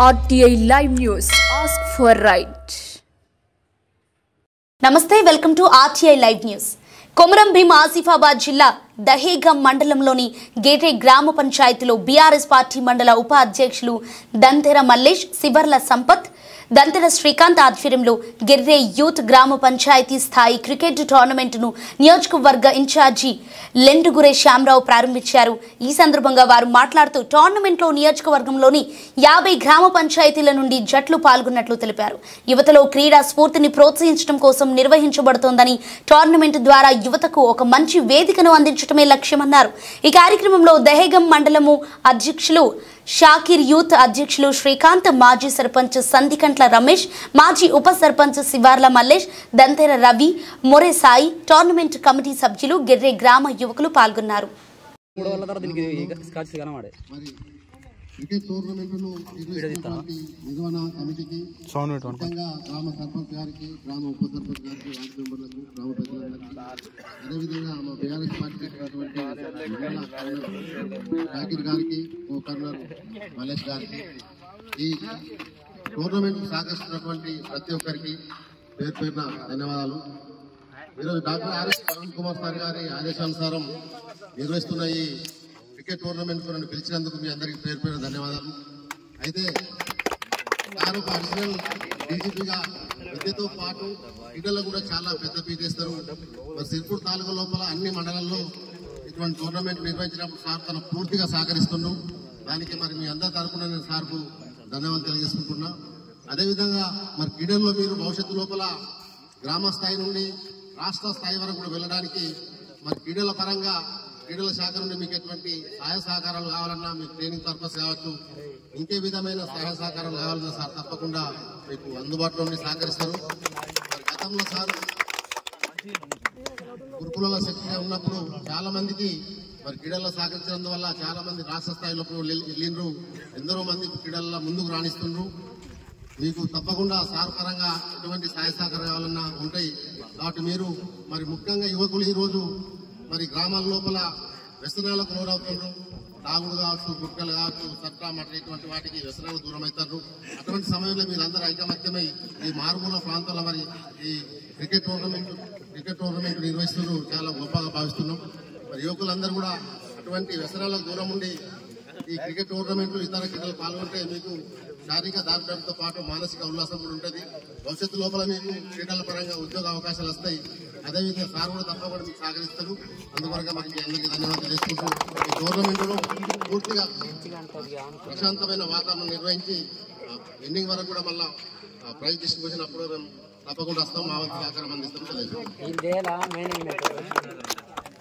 RTI Live News. Ask for right. నమస్తే, welcome to RTI Live News. Komaram Bheem Asifabad జిల్లా దహేగం మండలంలోని గేటే గ్రామ పంచాయతీలో బీఆర్ఎస్ పార్టీ మండల ఉప అధ్యక్షులు దంతెర మల్లేష్, శివర్ల సంపత్, దంతెర శ్రీకాంత్ ఆధ్వర్యంలో గిర్రే యూత్ గ్రామ పంచాయతీ స్థాయి క్రికెట్ టోర్నమెంట్ను నియోజకవర్గ ఇన్ఛార్జి లెండుగురే శ్యామరావు ప్రారంభించారు. ఈ సందర్భంగా వారు మాట్లాడుతూ టోర్నమెంట్లో నియోజకవర్గంలోని 50 గ్రామ పంచాయతీల నుండి జట్లు పాల్గొన్నట్లు తెలిపారు. యువతలో క్రీడా స్ఫూర్తిని ప్రోత్సహించడం కోసం నిర్వహించబడుతోందని, టోర్నమెంట్ ద్వారా యువతకు ఒక మంచి వేదికను అందించడమే లక్ష్యమన్నారు. ఈ కార్యక్రమంలో దహేగం మండలము అధ్యక్షులు షాకిర్, యూత్ అధ్యక్షులు శ్రీకాంత్, మాజీ సర్పంచ్ సందికంట్ల రమేష్, మాజీ ఉప సర్పంచ్ శివార్ల మల్లేష్, దంతెర రవి, మొరే సాయి, టోర్నమెంట్ కమిటీ సభ్యులు, గిర్రే గ్రామ యువకులు పాల్గొన్నారు. క్రికెట్ టోర్నమెంట్ను నిర్వహిస్తున్నటువంటి నిర్వహణ కమిటీకి, ముఖ్యంగా గ్రామ సర్పంచ్ గారికి, గ్రామ ఉప సర్పంచ్ గారికి, వార్డు మెంబర్లకు, గ్రామ పెద్దలందరికీ, అదేవిధంగా మా బీఆర్ఎస్ పార్టీ షాకిర్ గారికి, కో కర్నల్ మల్లేష్ గారికి, ఈ టోర్నమెంట్ సహకరిస్తున్నటువంటి ప్రతి ఒక్కరికి పేరు పేరున ధన్యవాదాలు. ఈరోజు doctor RS Arun Kumar sir గారి ఆదేశానుసారం నిర్వహిస్తున్న ఈ క్రికెట్ టోర్నమెంట్ నన్ను పిలిచినందుకు మీ అందరికీ పేరు పేరు ధన్యవాదాలు. అయితే సార్ ఒక అడిషనల్ డీజీపీగా విద్యతో పాటు క్రీడల్లో కూడా చాలా పెద్ద పీటేస్తారు. మరి సిర్పూర్ తాలూకా లోపల అన్ని మండలాల్లో ఇటువంటి టోర్నమెంట్ నిర్వహించినప్పుడు సార్ తను పూర్తిగా సహకరిస్తున్నాం. దానికి మరి మీ అందరి తరఫున నేను సార్కు ధన్యవాదాలు తెలియజేసుకుంటున్నా. అదేవిధంగా మరి క్రీడల్లో మీరు భవిష్యత్తు లోపల గ్రామ స్థాయి నుండి రాష్ట్ర స్థాయి వరకు కూడా వెళ్ళడానికి మరి క్రీడల పరంగా క్రీడల శాఖ నుండి మీకు ఎటువంటి సహాయ సహకారాలు కావాలన్నా, మీకు ట్రైనింగ్ పర్పస్ కావచ్చు, ఇంకే విధమైన సహాయ సహకారాలు కావాలన్నా సార్ తప్పకుండా మీకు అందుబాటులో ఉండి సహకరిస్తారు. గతంలో సార్ గురుకుల శక్తిగా ఉన్నప్పుడు చాలా మందికి మరి క్రీడల్లో సహకరించినందువల్ల చాలా మంది రాష్ట్ర స్థాయిలో వెళ్ళిండ్రు. ఎందరో మంది క్రీడల్లో ముందుకు రాణిస్తుండ్రు. మీకు తప్పకుండా సార్ పరంగా ఎటువంటి సహాయ సహకారం కావాలన్నా ఉంటాయి. కాబట్టి మీరు మరి ముఖ్యంగా యువకులు ఈరోజు మరి గ్రామాల లోపల వ్యసనాలకు లోనవుతున్నారు. తాగుడు కావచ్చు, గుట్టలు కావచ్చు, సట్రా మట్ట ఇటువంటి వాటికి వ్యసనాలు దూరం అవుతారు. అటువంటి సమయంలో మీరందరూ ఐకమత్యమై ఈ మారుమూల ప్రాంతాల్లో మరి ఈ క్రికెట్ టోర్నమెంట్ నిర్వహిస్తున్నారు. చాలా గొప్పగా భావిస్తున్నాం. మరి యువకులందరూ కూడా అటువంటి వ్యసనాలకు దూరం ఉండి ఈ క్రికెట్ టోర్నమెంట్లు ఇతర క్రీడలు పాల్గొంటే మీకు శారీరక దారుణంతో పాటు మానసిక ఉల్లాసం కూడా ఉంటుంది. భవిష్యత్తు లోపల మీకు క్రీడల పరంగా ఉద్యోగ అవకాశాలు వస్తాయి. అదేవిధంగా సార్ కూడా తప్పకుండా మీకు సహకరిస్తారు. అందువల్ల మనకి అందరికీ ధన్యవాదాలు చేసుకుంటూ ఈ టోర్నమెంట్ను పూర్తిగా ప్రశాంతమైన వాతావరణం నిర్వహించి ఎండింగ్ వరకు కూడా మళ్ళా ప్రైజ్ డిస్ట్రిబ్యూషన్ అప్పుడు తప్పకుండా వస్తాం. మా వంతు సహకారం అందిస్తాం.